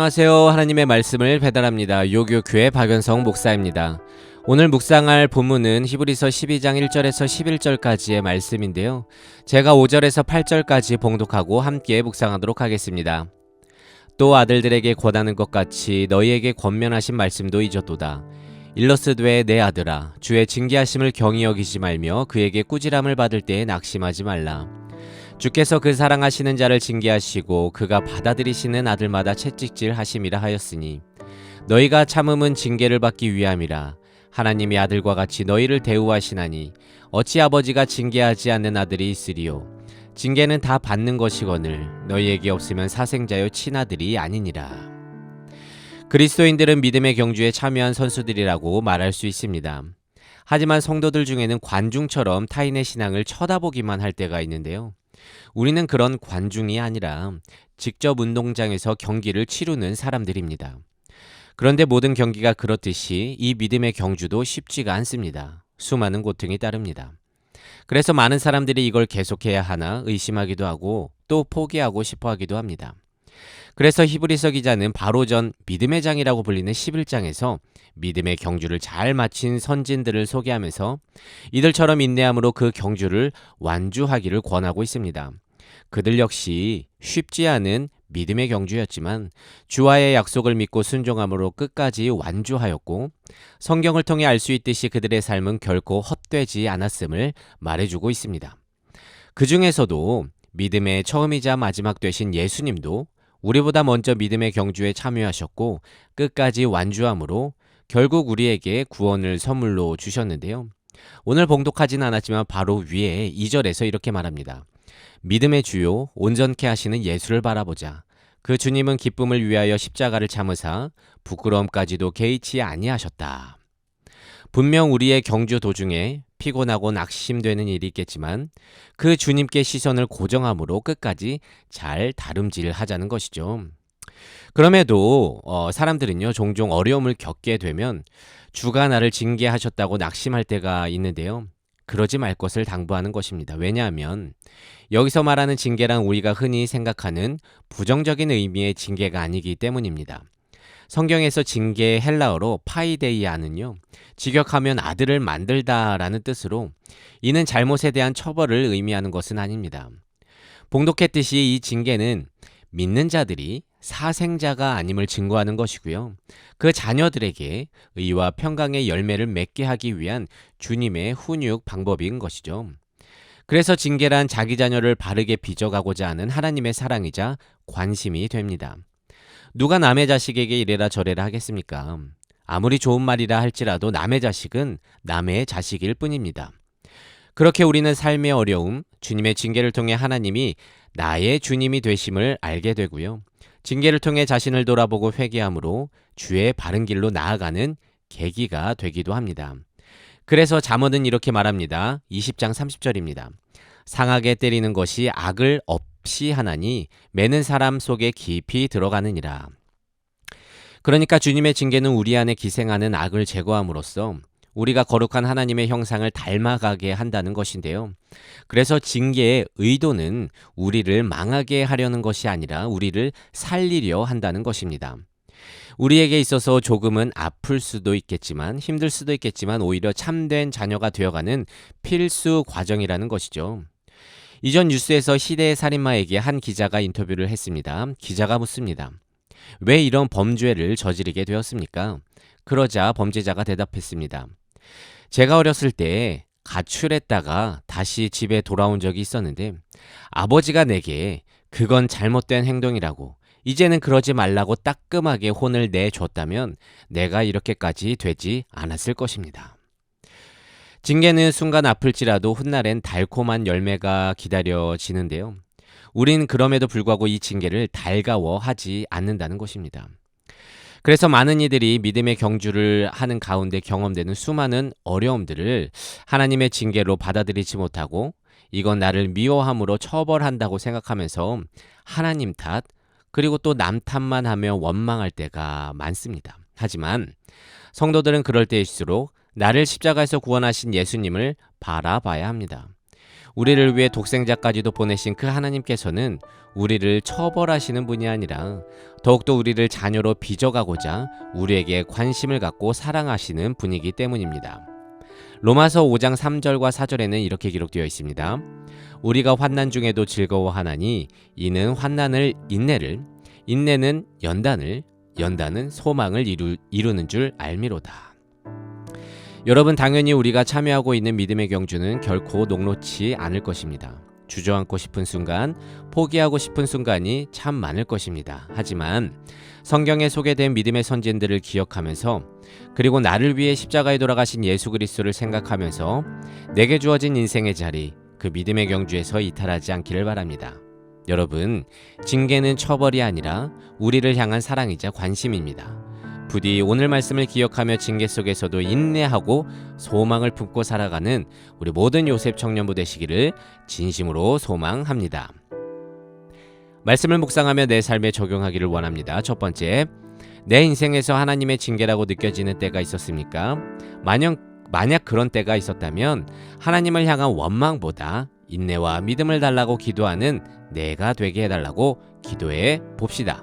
안녕하세요. 하나님의 말씀을 배달합니다. 요교교회 박연성 목사입니다. 오늘 묵상할 본문은 히브리서 12장 1절에서 11절까지의 말씀인데요. 제가 5절에서 8절까지 봉독하고 함께 묵상하도록 하겠습니다. 또 아들들에게 권하는 것 같이 너희에게 권면하신 말씀도 잊었도다. 일러스되 내 아들아 주의 징계하심을 경히 여기지 말며 그에게 꾸지람을 받을 때에 낙심하지 말라. 주께서 그 사랑하시는 자를 징계하시고 그가 받아들이시는 아들마다 채찍질 하심이라 하였으니 너희가 참음은 징계를 받기 위함이라. 하나님이 아들과 같이 너희를 대우하시나니 어찌 아버지가 징계하지 않는 아들이 있으리요. 징계는 다 받는 것이거늘 너희에게 없으면 사생자요 친아들이 아니니라. 그리스도인들은 믿음의 경주에 참여한 선수들이라고 말할 수 있습니다. 하지만 성도들 중에는 관중처럼 타인의 신앙을 쳐다보기만 할 때가 있는데요. 우리는 그런 관중이 아니라 직접 운동장에서 경기를 치르는 사람들입니다. 그런데 모든 경기가 그렇듯이 이 믿음의 경주도 쉽지가 않습니다. 수많은 고통이 따릅니다. 그래서 많은 사람들이 이걸 계속해야 하나 의심하기도 하고 또 포기하고 싶어 하기도 합니다. 그래서 히브리서 기자는 바로 전 믿음의 장이라고 불리는 11장에서 믿음의 경주를 잘 마친 선진들을 소개하면서 이들처럼 인내함으로 그 경주를 완주하기를 권하고 있습니다. 그들 역시 쉽지 않은 믿음의 경주였지만 주와의 약속을 믿고 순종함으로 끝까지 완주하였고 성경을 통해 알 수 있듯이 그들의 삶은 결코 헛되지 않았음을 말해주고 있습니다. 그 중에서도 믿음의 처음이자 마지막 되신 예수님도 우리보다 먼저 믿음의 경주에 참여하셨고 끝까지 완주함으로 결국 우리에게 구원을 선물로 주셨는데요. 오늘 봉독하진 않았지만 바로 위에 2절에서 이렇게 말합니다. 믿음의 주요 온전케 하시는 예수를 바라보자. 그 주님은 기쁨을 위하여 십자가를 참으사 부끄러움까지도 개의치 아니하셨다. 분명 우리의 경주 도중에 피곤하고 낙심되는 일이 있겠지만 그 주님께 시선을 고정함으로 끝까지 잘 다름질하자는 것이죠. 그럼에도 사람들은요 종종 어려움을 겪게 되면 주가 나를 징계하셨다고 낙심할 때가 있는데요. 그러지 말 것을 당부하는 것입니다. 왜냐하면 여기서 말하는 징계란 우리가 흔히 생각하는 부정적인 의미의 징계가 아니기 때문입니다. 성경에서 징계 헬라어로 파이데이아는요. 직역하면 아들을 만들다라는 뜻으로 이는 잘못에 대한 처벌을 의미하는 것은 아닙니다. 봉독했듯이 이 징계는 믿는 자들이 사생자가 아님을 증거하는 것이고요. 그 자녀들에게 의와 평강의 열매를 맺게 하기 위한 주님의 훈육 방법인 것이죠. 그래서 징계란 자기 자녀를 바르게 빚어가고자 하는 하나님의 사랑이자 관심이 됩니다. 누가 남의 자식에게 이래라 저래라 하겠습니까? 아무리 좋은 말이라 할지라도 남의 자식은 남의 자식일 뿐입니다. 그렇게 우리는 삶의 어려움, 주님의 징계를 통해 하나님이 나의 주님이 되심을 알게 되고요. 징계를 통해 자신을 돌아보고 회개함으로 주의 바른 길로 나아가는 계기가 되기도 합니다. 그래서 잠언은 이렇게 말합니다. 20장 30절입니다. 상하게 때리는 것이 악을 없이 하나니 매는 사람 속에 깊이 들어가느니라. 그러니까 주님의 징계는 우리 안에 기생하는 악을 제거함으로써 우리가 거룩한 하나님의 형상을 닮아가게 한다는 것인데요. 그래서 징계의 의도는 우리를 망하게 하려는 것이 아니라 우리를 살리려 한다는 것입니다. 우리에게 있어서 조금은 아플 수도 있겠지만 힘들 수도 있겠지만 오히려 참된 자녀가 되어가는 필수 과정이라는 것이죠. 이전 뉴스에서 시대의 살인마에게 한 기자가 인터뷰를 했습니다. 기자가 묻습니다. 왜 이런 범죄를 저지르게 되었습니까? 그러자 범죄자가 대답했습니다. 제가 어렸을 때 가출했다가 다시 집에 돌아온 적이 있었는데 아버지가 내게 그건 잘못된 행동이라고 이제는 그러지 말라고 따끔하게 혼을 내줬다면 내가 이렇게까지 되지 않았을 것입니다. 징계는 순간 아플지라도 훗날엔 달콤한 열매가 기다려지는데요. 우린 그럼에도 불구하고 이 징계를 달가워하지 않는다는 것입니다. 그래서 많은 이들이 믿음의 경주를 하는 가운데 경험되는 수많은 어려움들을 하나님의 징계로 받아들이지 못하고 이건 나를 미워함으로 처벌한다고 생각하면서 하나님 탓 그리고 또 남 탓만 하며 원망할 때가 많습니다. 하지만 성도들은 그럴 때일수록 나를 십자가에서 구원하신 예수님을 바라봐야 합니다. 우리를 위해 독생자까지도 보내신 그 하나님께서는 우리를 처벌하시는 분이 아니라 더욱더 우리를 자녀로 빚어가고자 우리에게 관심을 갖고 사랑하시는 분이기 때문입니다. 로마서 5장 3절과 4절에는 이렇게 기록되어 있습니다. 우리가 환난 중에도 즐거워하나니 이는 환난을 인내를, 인내는 연단을, 연단은 소망을 이루는 줄 알미로다. 여러분, 당연히 우리가 참여하고 있는 믿음의 경주는 결코 녹록지 않을 것입니다. 주저앉고 싶은 순간, 포기하고 싶은 순간이 참 많을 것입니다. 하지만 성경에 소개된 믿음의 선진들을 기억하면서, 그리고 나를 위해 십자가에 돌아가신 예수 그리스도를 생각하면서 내게 주어진 인생의 자리, 그 믿음의 경주에서 이탈하지 않기를 바랍니다. 여러분, 징계는 처벌이 아니라 우리를 향한 사랑이자 관심입니다. 부디 오늘 말씀을 기억하며 징계 속에서도 인내하고 소망을 품고 살아가는 우리 모든 요셉 청년부 되시기를 진심으로 소망합니다. 말씀을 묵상하며 내 삶에 적용하기를 원합니다. 첫 번째, 내 인생에서 하나님의 징계라고 느껴지는 때가 있었습니까? 만약 그런 때가 있었다면 하나님을 향한 원망보다 인내와 믿음을 달라고 기도하는 내가 되게 해달라고 기도해 봅시다.